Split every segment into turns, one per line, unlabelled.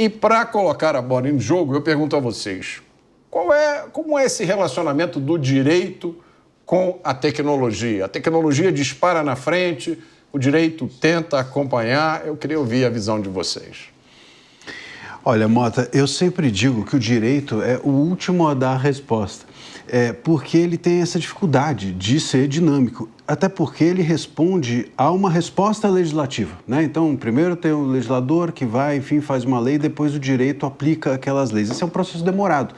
E para colocar a bola em jogo, eu pergunto a vocês, como é esse relacionamento do direito com a tecnologia? A tecnologia dispara na frente, o direito tenta acompanhar. Eu queria ouvir a visão de vocês.
Olha, Mota, eu sempre digo que o direito é o último a dar a resposta, porque ele tem essa dificuldade de ser dinâmico, até porque ele responde a uma resposta legislativa, né? Então, primeiro tem o legislador que vai, enfim, faz uma lei, depois o direito aplica aquelas leis. Esse é um processo demorado.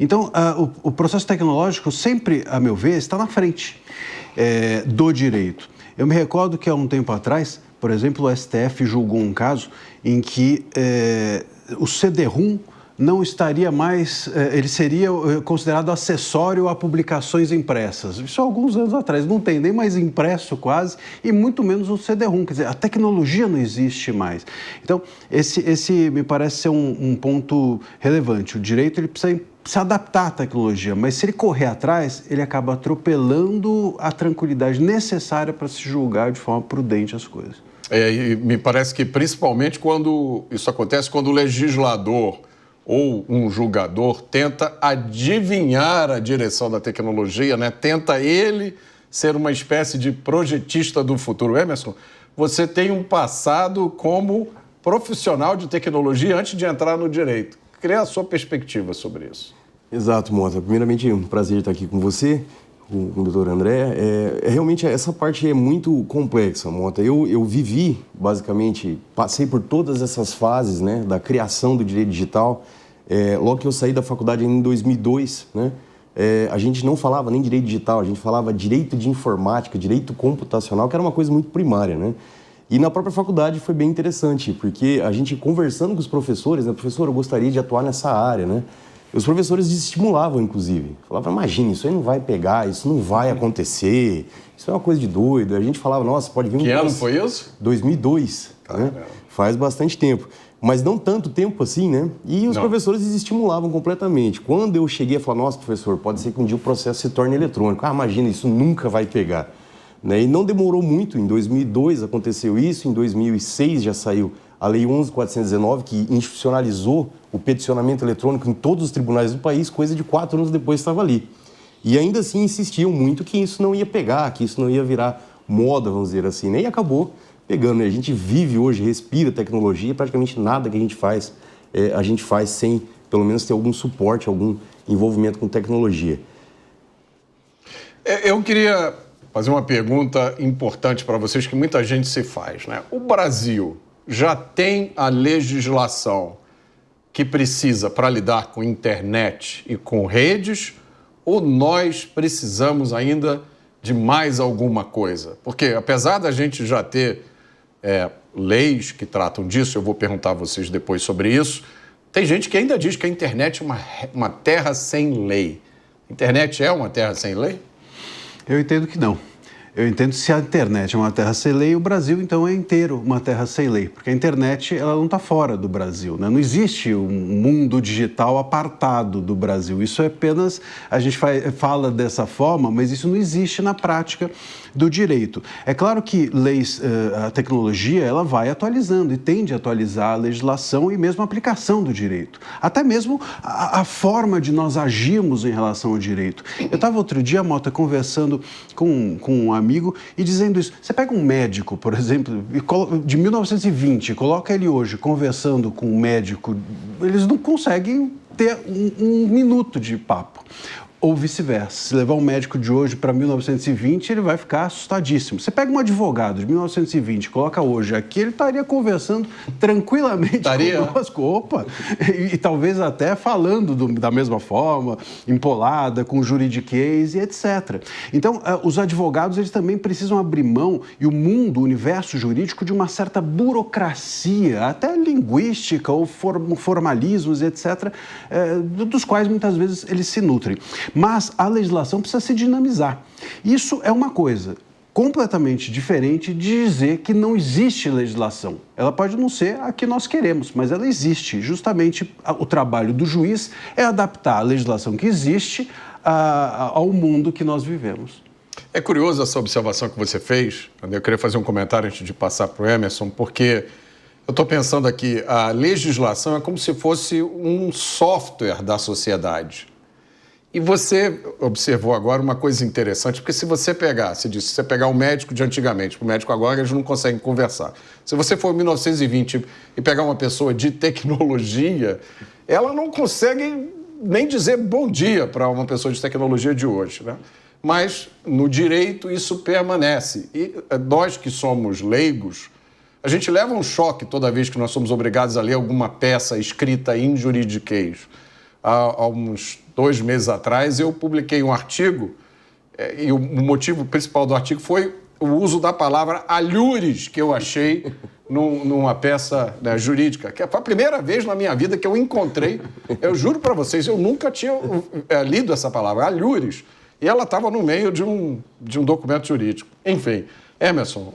Então, o processo tecnológico sempre, a meu ver, está na frente do direito. Eu me recordo que há um tempo atrás, por exemplo, o STF julgou um caso em que o CD-ROM não estaria mais, ele seria considerado acessório a publicações impressas. Isso há alguns anos atrás, não tem nem mais impresso quase, e muito menos o CD-ROM, quer dizer, a tecnologia não existe mais. Então, esse me parece ser um ponto relevante. O direito ele precisa se adaptar à tecnologia, mas se ele correr atrás, ele acaba atropelando a tranquilidade necessária para se julgar de forma prudente as coisas.
E me parece que principalmente quando isso acontece, quando o legislador ou um julgador tenta adivinhar a direção da tecnologia, né? Tenta ele ser uma espécie de projetista do futuro. Emerson, você tem um passado como profissional de tecnologia antes de entrar no direito. Queria a sua perspectiva sobre isso.
Exato, Mota. Primeiramente, um prazer estar aqui com você, com o doutor André. Realmente, essa parte é muito complexa, Mota. Eu vivi, basicamente, passei por todas essas fases, né, da criação do direito digital. Logo que eu saí da faculdade em 2002, né, a gente não falava nem direito digital, a gente falava direito de informática, direito computacional, que era uma coisa muito primária, né? E na própria faculdade foi bem interessante, porque a gente conversando com os professores, né, professor, eu gostaria de atuar nessa área, né? Os professores desestimulavam, inclusive. Falavam, imagina, isso aí não vai pegar, isso não vai acontecer, isso é uma coisa de doido. A gente falava, nossa, pode vir um...
Que ano foi isso?
2002, né? Faz bastante tempo. Mas não tanto tempo assim, né? E os professores desestimulavam completamente. Quando eu cheguei a falar, nossa, professor, pode ser que um dia o processo se torne eletrônico. Ah, imagina, isso nunca vai pegar. Né? E não demorou muito, em 2002 aconteceu isso, em 2006 já saiu a Lei 11.419, que institucionalizou o peticionamento eletrônico em todos os tribunais do país, coisa de 4 anos depois estava ali. E ainda assim insistiam muito que isso não ia pegar, que isso não ia virar moda, vamos dizer assim, né? E acabou pegando, né? A gente vive hoje, respira tecnologia, e praticamente nada que a gente faz sem, pelo menos, ter algum suporte, algum envolvimento com tecnologia.
Eu queria fazer uma pergunta importante para vocês que muita gente se faz, né? O Brasil já tem a legislação que precisa para lidar com internet e com redes, ou nós precisamos ainda de mais alguma coisa? Porque apesar da gente já ter leis que tratam disso, eu vou perguntar a vocês depois sobre isso, tem gente que ainda diz que a internet é uma terra sem lei. A internet é uma terra sem lei?
Eu entendo que não. Eu entendo que se a internet é uma terra sem lei, o Brasil, então, é inteiro uma terra sem lei. Porque a internet, ela não está fora do Brasil, né? Não existe um mundo digital apartado do Brasil. Isso é apenas, a gente fala dessa forma, mas isso não existe na prática do direito. É claro que leis, a tecnologia, ela vai atualizando e tende a atualizar a legislação e mesmo a aplicação do direito. Até mesmo a forma de nós agirmos em relação ao direito. Eu estava outro dia, Mota, conversando com um amigo e dizendo isso. Você pega um médico, por exemplo, de 1920, coloca ele hoje conversando com um médico, eles não conseguem ter um minuto de papo. Ou vice-versa. Se levar um médico de hoje para 1920, ele vai ficar assustadíssimo. Você pega um advogado de 1920, coloca hoje aqui, ele estaria conversando tranquilamente conosco. Opa! E talvez até falando da mesma forma, empolada, com juridiquês e etc. Então, os advogados, eles também precisam abrir mão, e o mundo, o universo jurídico, de uma certa burocracia, até linguística ou formalismos, etc., dos quais muitas vezes eles se nutrem. Mas a legislação precisa se dinamizar. Isso é uma coisa completamente diferente de dizer que não existe legislação. Ela pode não ser a que nós queremos, mas ela existe. Justamente o trabalho do juiz é adaptar a legislação que existe ao mundo que nós vivemos.
É curioso essa observação que você fez. Eu queria fazer um comentário antes de passar para o Emerson, porque Eu estou pensando aqui, a legislação é como se fosse um software da sociedade. E você observou agora uma coisa interessante, porque se você pegar o médico de antigamente, o médico agora, eles não conseguem conversar. Se você for em 1920 e pegar uma pessoa de tecnologia, ela não consegue nem dizer bom dia para uma pessoa de tecnologia de hoje, né? Mas no direito isso permanece. E nós que somos leigos, a gente leva um choque toda vez que nós somos obrigados a ler alguma peça escrita em juridiquês. Há uns 2 meses atrás, eu publiquei um artigo, e o motivo principal do artigo foi o uso da palavra alhures, que eu achei numa peça, né, jurídica, que foi a primeira vez na minha vida que eu encontrei, eu juro para vocês, eu nunca tinha lido essa palavra, alhures, e ela estava no meio de um documento jurídico. Enfim, Emerson,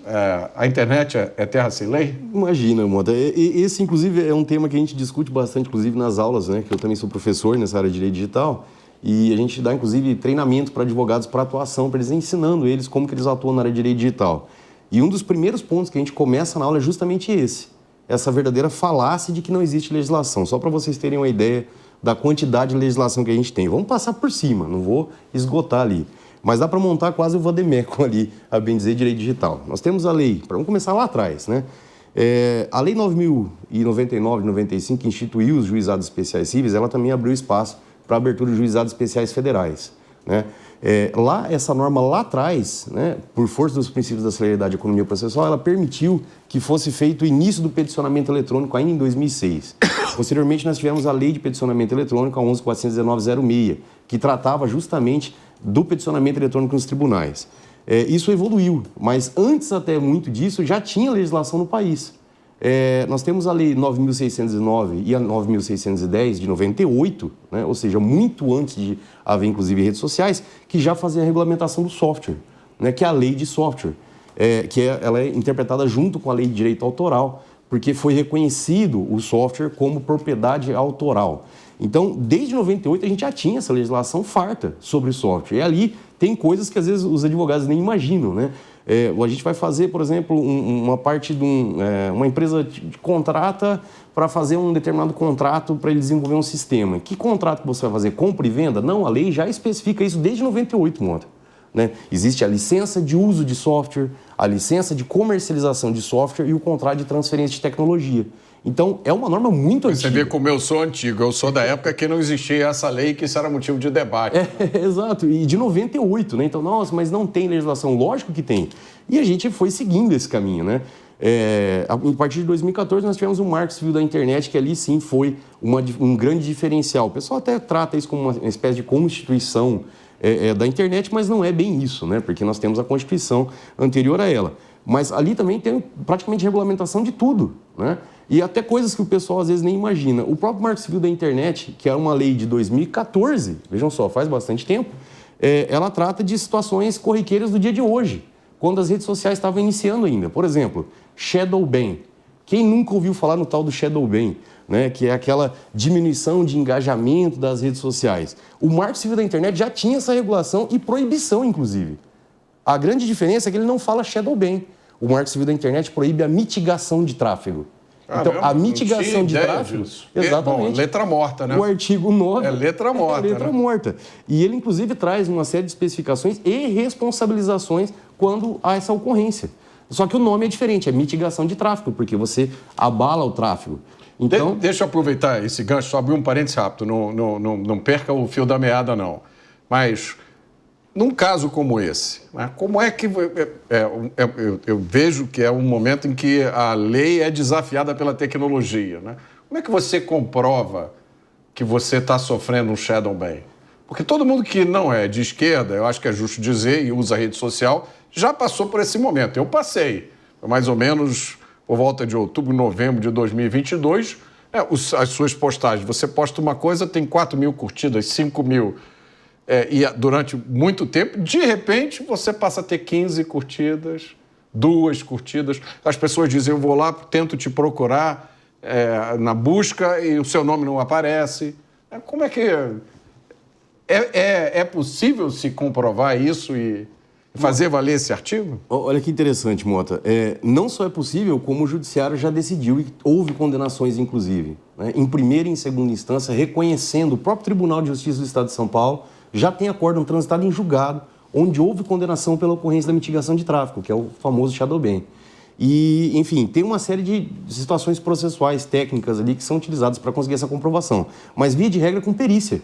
a internet é terra sem lei?
Imagina, Mota. Esse, inclusive, é um tema que a gente discute bastante, inclusive, nas aulas, né? Que eu também sou professor nessa área de direito digital. E a gente dá, inclusive, treinamento para advogados para atuação, para eles ensinando eles como que eles atuam na área de direito digital. E um dos primeiros pontos que a gente começa na aula é justamente esse. Essa verdadeira falácia de que não existe legislação. Só para vocês terem uma ideia da quantidade de legislação que a gente tem. Vamos passar por cima, não vou esgotar ali. Mas dá para montar quase o vademecum ali, a bem dizer, direito digital. Nós temos a lei, vamos começar lá atrás, né? A Lei 9.099 de 95, que instituiu os juizados especiais cíveis, ela também abriu espaço para a abertura de juizados especiais federais, né? Essa norma lá atrás, né, por força dos princípios da celeridade e economia processual, ela permitiu que fosse feito o início do peticionamento eletrônico ainda em 2006. Posteriormente, nós tivemos a Lei de Peticionamento Eletrônico, a 11.419/06, que tratava justamente do peticionamento eletrônico nos tribunais. Isso evoluiu, mas antes até muito disso já tinha legislação no país. Nós temos a Lei 9.609 e a 9.610 de 98, né, ou seja, muito antes de haver, inclusive, redes sociais, que já fazia a regulamentação do software, né, que é a Lei de Software, ela é interpretada junto com a Lei de Direito Autoral, porque foi reconhecido o software como propriedade autoral. Então, desde 98, a gente já tinha essa legislação farta sobre o software. E ali tem coisas que, às vezes, os advogados nem imaginam, né? A gente vai fazer, por exemplo, uma parte de uma empresa contrata para fazer um determinado contrato para ele desenvolver um sistema. Que contrato que você vai fazer? Compra e venda? Não, a lei já especifica isso desde 98, Monta. Né? Existe a licença de uso de software, a licença de comercialização de software e o contrato de transferência de tecnologia. Então, é uma norma muito antiga.
Você vê como eu sou antigo. Eu sou da época que não existia essa lei, que isso era motivo de debate.
Exato. E de 98, né? Então, nossa, mas não tem legislação. Lógico que tem. E a gente foi seguindo esse caminho, né? A partir de 2014, nós tivemos um marco civil da internet, que ali sim foi um grande diferencial. O pessoal até trata isso como uma espécie de constituição da internet, mas não é bem isso, né? Porque nós temos a Constituição anterior a ela. Mas ali também tem praticamente regulamentação de tudo, né? E até coisas que o pessoal às vezes nem imagina. O próprio Marco Civil da Internet, que é uma lei de 2014, vejam só, faz bastante tempo, ela trata de situações corriqueiras do dia de hoje, quando as redes sociais estavam iniciando ainda. Por exemplo, shadow ban. Quem nunca ouviu falar no tal do shadow ban, né? Que é aquela diminuição de engajamento das redes sociais? O Marco Civil da Internet já tinha essa regulação e proibição, inclusive. A grande diferença é que ele não fala shadow ban. O Marco Civil da Internet proíbe a mitigação de tráfego. Então, a mitigação de tráfego... Exatamente.
Bom, letra morta, né?
O artigo 9...
É letra morta,
letra morta. E ele, inclusive, traz uma série de especificações e responsabilizações quando há essa ocorrência. Só que o nome é diferente, é mitigação de tráfego, porque você abala o tráfego. Então...
Deixa eu aproveitar esse gancho, só abrir um parênteses rápido, não perca o fio da meada, não. Mas... num caso como esse, né, como é que... eu vejo que é um momento em que a lei é desafiada pela tecnologia, né? Como é que você comprova que você está sofrendo um shadow ban? Porque todo mundo que não é de esquerda, eu acho que é justo dizer, e usa a rede social, já passou por esse momento. Eu passei, mais ou menos por volta de outubro, novembro de 2022, as suas postagens. Você posta uma coisa, tem 4.000 curtidas, 5.000... e durante muito tempo, de repente, você passa a ter 15 curtidas, 2 curtidas. As pessoas dizem, eu vou lá, tento te procurar na busca e o seu nome não aparece. Como é que... É possível se comprovar isso fazer valer esse artigo?
Olha que interessante, Mota. Não só é possível, como o Judiciário já decidiu, e houve condenações, inclusive, né, em primeira e em segunda instância, reconhecendo, o próprio Tribunal de Justiça do Estado de São Paulo já tem acórdão transitado em julgado, onde houve condenação pela ocorrência da mitigação de tráfico, que é o famoso shadow ban. E, enfim, tem uma série de situações processuais, técnicas ali, que são utilizadas para conseguir essa comprovação. Mas, via de regra, com perícia.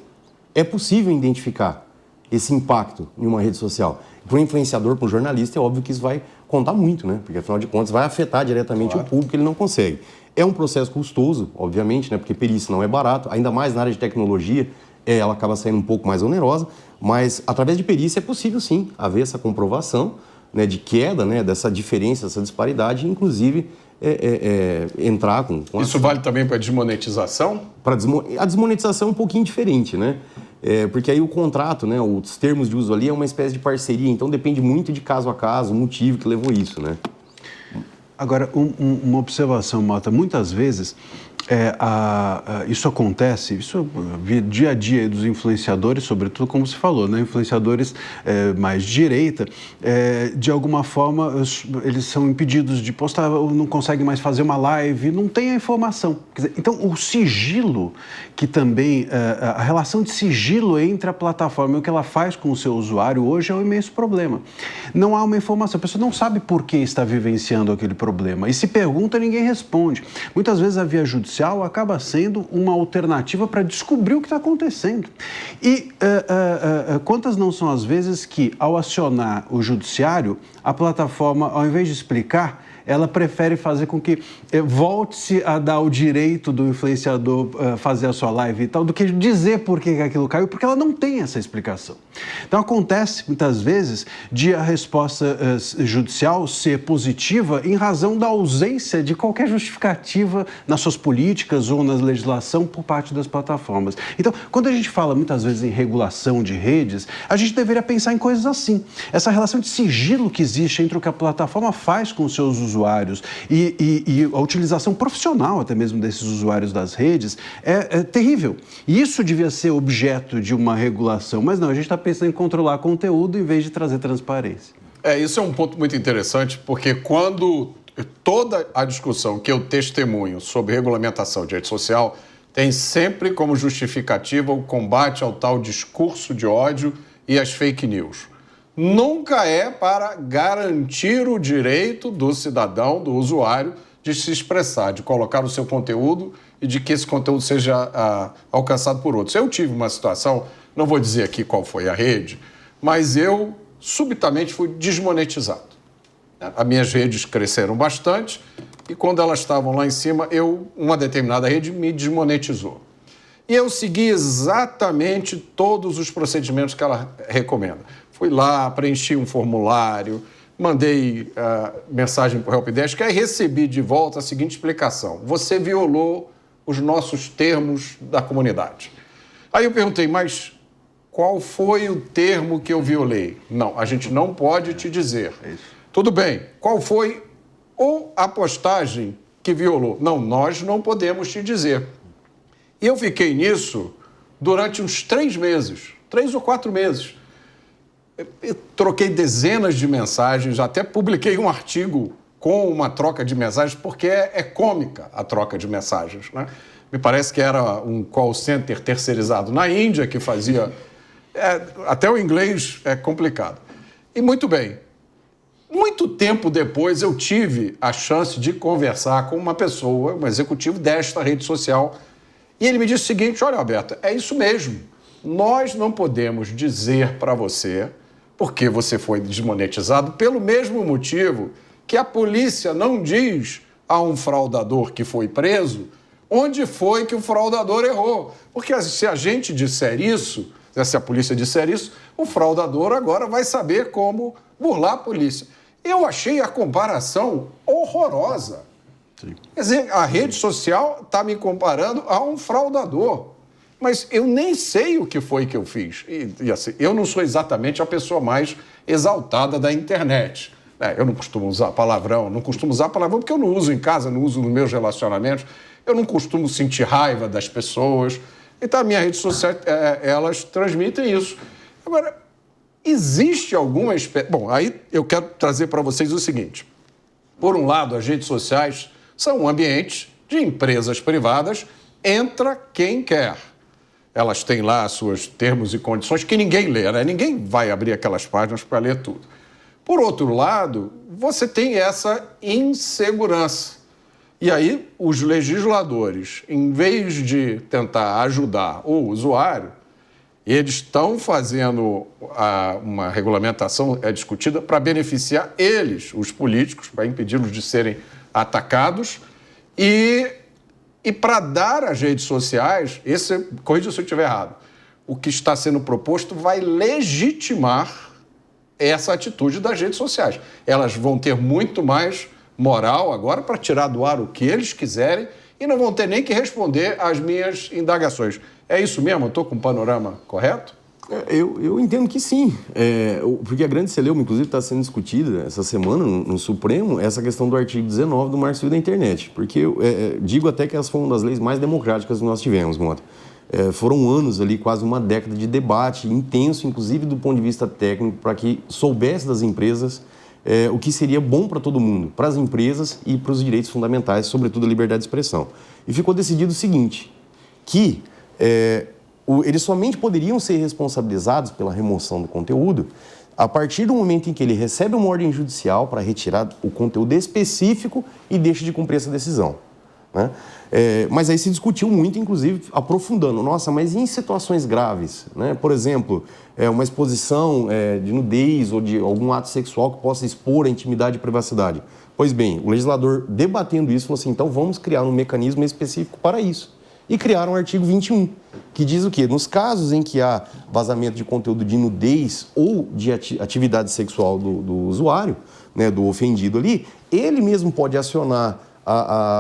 É possível identificar esse impacto em uma rede social. Para um influenciador, para um jornalista, é óbvio que isso vai contar muito, né? Porque, afinal de contas, vai afetar diretamente o público, ele não consegue. É um processo custoso, obviamente, né? Porque perícia não é barato, ainda mais na área de tecnologia, ela acaba saindo um pouco mais onerosa, mas, através de perícia, é possível, sim, haver essa comprovação, né, de queda, né, dessa diferença, dessa disparidade, inclusive entrar com
Isso vale também para a desmonetização?
A desmonetização é um pouquinho diferente, né? Porque aí o contrato, né, os termos de uso ali é uma espécie de parceria, então depende muito de caso a caso, o motivo que levou isso, né?
Agora, uma observação, Mota, muitas vezes isso acontece, isso dia a dia dos influenciadores, sobretudo como se falou, né? Influenciadores mais de direita, de alguma forma eles são impedidos de postar, não conseguem mais fazer uma live, não tem a informação. Quer dizer, então o sigilo, que também, a relação de sigilo entre a plataforma e o que ela faz com o seu usuário hoje é um imenso problema. Não há uma informação, a pessoa não sabe por que está vivenciando aquele problema e se pergunta, ninguém responde. Muitas vezes a via judicial acaba sendo uma alternativa para descobrir o que está acontecendo. E quantas não são as vezes que, ao acionar o judiciário, a plataforma, ao invés de explicar, ela prefere fazer com que volte-se a dar o direito do influenciador fazer a sua live e tal, do que dizer por que aquilo caiu, porque ela não tem essa explicação. Então acontece, muitas vezes, de a resposta judicial ser positiva em razão da ausência de qualquer justificativa nas suas políticas ou na legislação por parte das plataformas. Então, quando a gente fala muitas vezes em regulação de redes, a gente deveria pensar em coisas assim. Essa relação de sigilo que existe entre o que a plataforma faz com os seus usuários e a utilização profissional até mesmo desses usuários das redes é terrível. E isso devia ser objeto de uma regulação, mas não, a gente está pensando em controlar conteúdo em vez de trazer transparência.
Isso é um ponto muito interessante, porque quando toda a discussão que eu testemunho sobre regulamentação de rede social tem sempre como justificativa o combate ao tal discurso de ódio e as fake news. Nunca é para garantir o direito do cidadão, do usuário, de se expressar, de colocar o seu conteúdo e de que esse conteúdo seja alcançado por outros. Eu tive uma situação, não vou dizer aqui qual foi a rede, mas eu subitamente fui desmonetizado. As minhas redes cresceram bastante e quando elas estavam lá em cima, uma determinada rede me desmonetizou. E eu segui exatamente todos os procedimentos que ela recomenda. Fui lá, preenchi um formulário, mandei mensagem para o Helpdesk, aí recebi de volta a seguinte explicação: você violou os nossos termos da comunidade. Aí eu perguntei, mas qual foi o termo que eu violei? Não, a gente não pode te dizer. Tudo bem, qual foi a postagem que violou? Não, nós não podemos te dizer. E eu fiquei nisso durante uns 3 meses, 3 ou 4 meses. Eu troquei dezenas de mensagens, até publiquei um artigo com uma troca de mensagens, porque é cômica a troca de mensagens, né? Me parece que era um call center terceirizado na Índia que fazia... até o inglês é complicado. E muito bem, muito tempo depois eu tive a chance de conversar com uma pessoa, um executivo desta rede social, e ele me disse o seguinte: olha, Alberto, é isso mesmo, nós não podemos dizer para você porque você foi desmonetizado pelo mesmo motivo que a polícia não diz a um fraudador que foi preso onde foi que o fraudador errou. Porque se a gente disser isso, se a polícia disser isso, o fraudador agora vai saber como burlar a polícia. Eu achei a comparação horrorosa. Sim. Quer dizer, a rede social está me comparando a um fraudador. Mas eu nem sei o que foi que eu fiz. E assim, eu não sou exatamente a pessoa mais exaltada da internet. Eu não costumo usar palavrão, porque eu não uso em casa, não uso nos meus relacionamentos. Eu não costumo sentir raiva das pessoas. Então, a minha rede social, elas transmitem isso. Agora, existe alguma espécie... Bom, aí eu quero trazer para vocês o seguinte. Por um lado, as redes sociais são ambientes de empresas privadas, entra quem quer. Elas têm lá seus termos e condições que ninguém lê, né? Ninguém vai abrir aquelas páginas para ler tudo. Por outro lado, você tem essa insegurança. E aí, os legisladores, em vez de tentar ajudar o usuário, eles estão fazendo uma regulamentação discutida para beneficiar eles, os políticos, para impedi-los de serem atacados e para dar às redes sociais, corrija se eu estiver errado, o que está sendo proposto vai legitimar essa atitude das redes sociais. Elas vão ter muito mais moral agora para tirar do ar o que eles quiserem e não vão ter nem que responder às minhas indagações. É isso mesmo? Eu estou com um panorama correto?
Eu entendo que sim, porque a grande celeuma, inclusive, está sendo discutida essa semana no Supremo, essa questão do artigo 19 do Marco Civil da Internet, porque digo até que essa foi uma das leis mais democráticas que nós tivemos, Mota. Foram anos ali, quase uma década de debate intenso, inclusive do ponto de vista técnico, para que soubesse das empresas o que seria bom para todo mundo, para as empresas e para os direitos fundamentais, sobretudo a liberdade de expressão. E ficou decidido o seguinte, que eles somente poderiam ser responsabilizados pela remoção do conteúdo a partir do momento em que ele recebe uma ordem judicial para retirar o conteúdo específico e deixa de cumprir essa decisão, né? Mas aí se discutiu muito, inclusive, aprofundando. Nossa, mas em situações graves, né? Por exemplo, uma exposição de nudez ou de algum ato sexual que possa expor a intimidade e privacidade. Pois bem, o legislador, debatendo isso, falou assim, então vamos criar um mecanismo específico para isso. E criaram o artigo 21, que diz o quê? Nos casos em que há vazamento de conteúdo de nudez ou de atividade sexual do usuário, né, do ofendido ali, ele mesmo pode acionar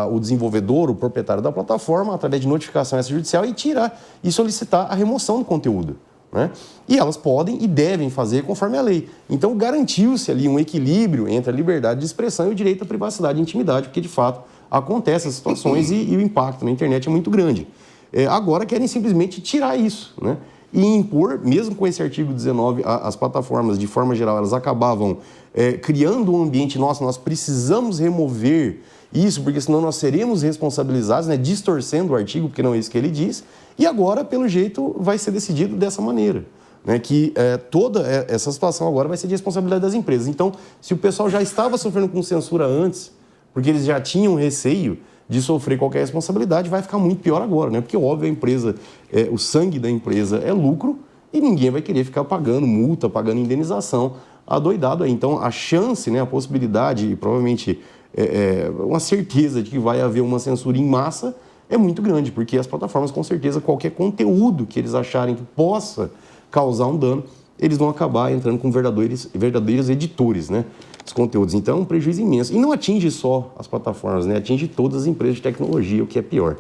o desenvolvedor, o proprietário da plataforma, através de notificação extrajudicial e tirar e solicitar a remoção do conteúdo, né? E elas podem e devem fazer conforme a lei. Então, garantiu-se ali um equilíbrio entre a liberdade de expressão e o direito à privacidade e intimidade, porque, de fato, acontecem essas situações e o impacto na internet é muito grande. Agora querem simplesmente tirar isso, né? E impor, mesmo com esse artigo 19, as plataformas, de forma geral, elas acabavam criando um ambiente, nossa, nós precisamos remover isso, porque senão nós seremos responsabilizados, né, distorcendo o artigo, porque não é isso que ele diz, e agora, pelo jeito, vai ser decidido dessa maneira, né, que toda essa situação agora vai ser de responsabilidade das empresas. Então, se o pessoal já estava sofrendo com censura antes, porque eles já tinham receio de sofrer qualquer responsabilidade, vai ficar muito pior agora, né? Porque, óbvio, a empresa, o sangue da empresa é lucro e ninguém vai querer ficar pagando multa, pagando indenização adoidado aí. Então, a chance, né, a possibilidade e provavelmente uma certeza de que vai haver uma censura em massa é muito grande, porque as plataformas, com certeza, qualquer conteúdo que eles acharem que possa causar um dano, eles vão acabar entrando com verdadeiros editores, né, dos conteúdos. Então, é um prejuízo imenso. E não atinge só as plataformas, né, atinge todas as empresas de tecnologia, o que é pior.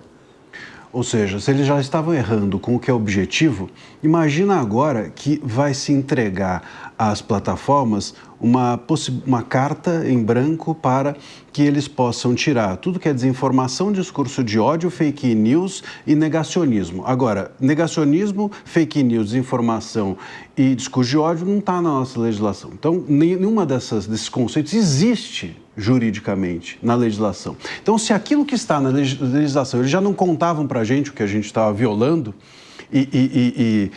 Ou seja, se eles já estavam errando com o que é objetivo, imagina agora que vai se entregar às plataformas uma carta em branco para que eles possam tirar tudo que é desinformação, discurso de ódio, fake news e negacionismo. Agora, negacionismo, fake news, desinformação e discurso de ódio não está na nossa legislação. Então, nenhuma desses conceitos existe juridicamente na legislação. Então, se aquilo que está na legislação, eles já não contavam para a gente o que a gente estava violando e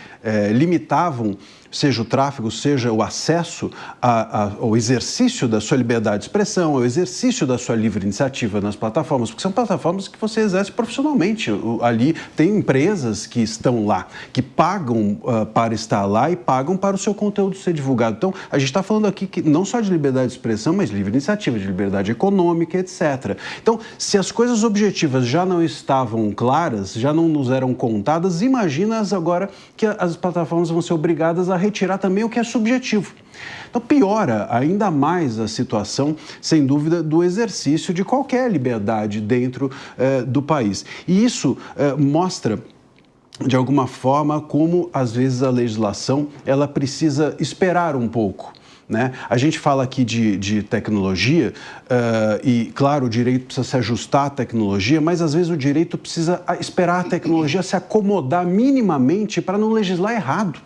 limitavam, seja o tráfego, seja o acesso ao exercício da sua liberdade de expressão, ao exercício da sua livre iniciativa nas plataformas, porque são plataformas que você exerce profissionalmente. Ali tem empresas que estão lá, que pagam para estar lá e pagam para o seu conteúdo ser divulgado. Então, a gente está falando aqui que não só de liberdade de expressão, mas de livre iniciativa, de liberdade econômica, etc. Então, se as coisas objetivas já não estavam claras, já não nos eram contadas, imagina agora que as plataformas vão ser obrigadas a retirar também o que é subjetivo. Então, piora ainda mais a situação, sem dúvida, do exercício de qualquer liberdade dentro do país. E isso mostra, de alguma forma, como, às vezes, a legislação ela precisa esperar um pouco, né? A gente fala aqui de tecnologia e, claro, o direito precisa se ajustar à tecnologia, mas, às vezes, o direito precisa esperar a tecnologia se acomodar minimamente para não legislar errado.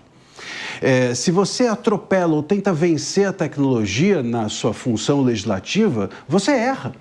Se você atropela ou tenta vencer a tecnologia na sua função legislativa, você erra.